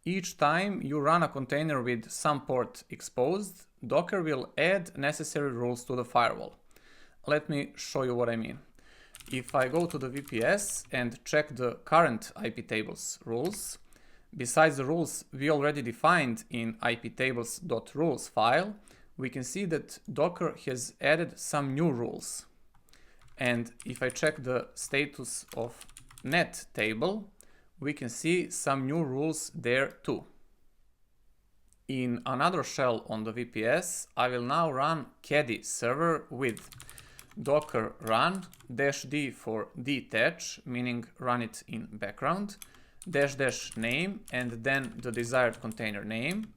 Each time you run a container with some port exposed, Docker will add necessary rules to the firewall. Let me show you what I mean. If I go to the VPS and check the current iptables rules, besides the rules we already defined in iptables.rules file, we can see that Docker has added some new rules. And if I check the status of net table, we can see some new rules there too. In another shell on the VPS, I will now run caddy server with docker run -d for detach, meaning run it in background, -- name and then the desired container name,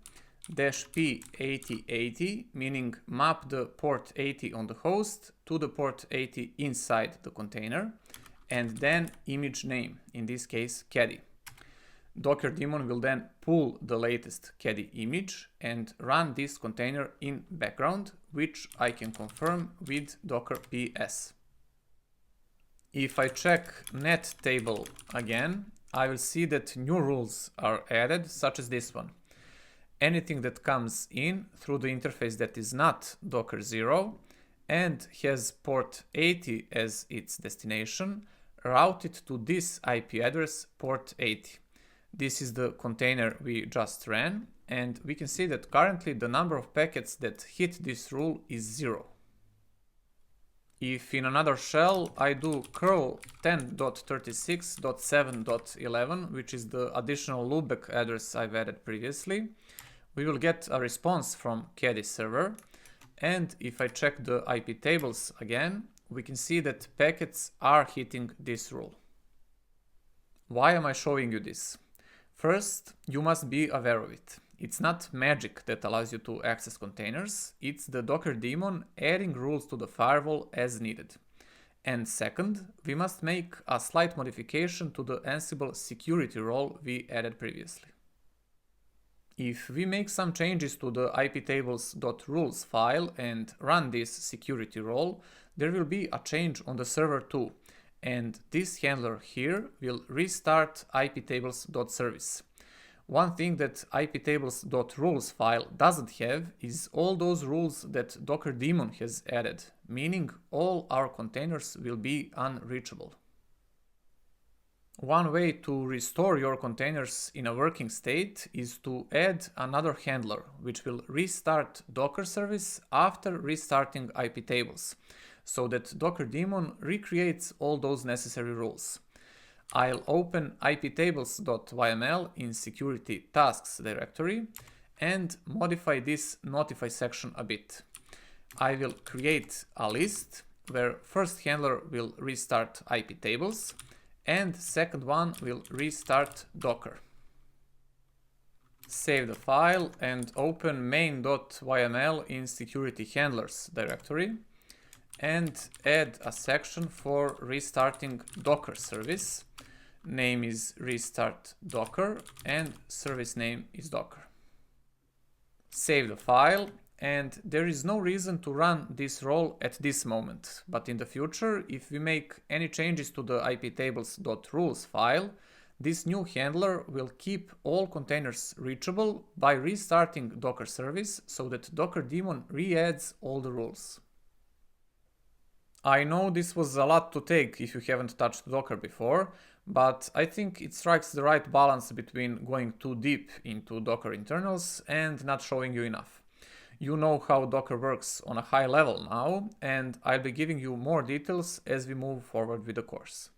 -p 8080, meaning map the port 80 on the host to the port 80 inside the container, and then image name, in this case caddy. Docker daemon will then pull the latest caddy image and run this container in background, which I can confirm with docker ps. If I check net table again, I will see that new rules are added, such as this one. Anything that comes in through the interface that is not docker 0 and has port 80 as its destination, route it to this IP address port 80. This is the container we just ran, and we can see that currently the number of packets that hit this rule is 0. If in another shell I do curl 10.36.7.11, which is the additional loopback address I've added previously, we will get a response from caddy server. And if I check the IP tables again, we can see that packets are hitting this rule. Why am I showing you this? First, you must be aware of it. It's not magic that allows you to access containers, it's the Docker daemon adding rules to the firewall as needed. And second, we must make a slight modification to the Ansible security role we added previously. If we make some changes to the iptables.rules file and run this security role, there will be a change on the server too. And this handler here will restart iptables.service. One thing that iptables.rules file doesn't have is all those rules that Docker daemon has added, meaning all our containers will be unreachable. One way to restore your containers in a working state is to add another handler, which will restart Docker service after restarting iptables, so that Docker daemon recreates all those necessary rules. I'll open iptables.yml in security tasks directory and modify this notify section a bit. I will create a list where first handler will restart iptables and second one will restart Docker. Save the file and open main.yml in security handlers directory and add a section for restarting Docker service. Name is restart Docker and service name is Docker. Save the file, and there is no reason to run this role at this moment, but in the future, if we make any changes to the iptables.rules file, this new handler will keep all containers reachable by restarting Docker service so that Docker daemon re-adds all the rules. I know this was a lot to take if you haven't touched Docker before, but I think it strikes the right balance between going too deep into Docker internals and not showing you enough. You know how Docker works on a high level now, and I'll be giving you more details as we move forward with the course.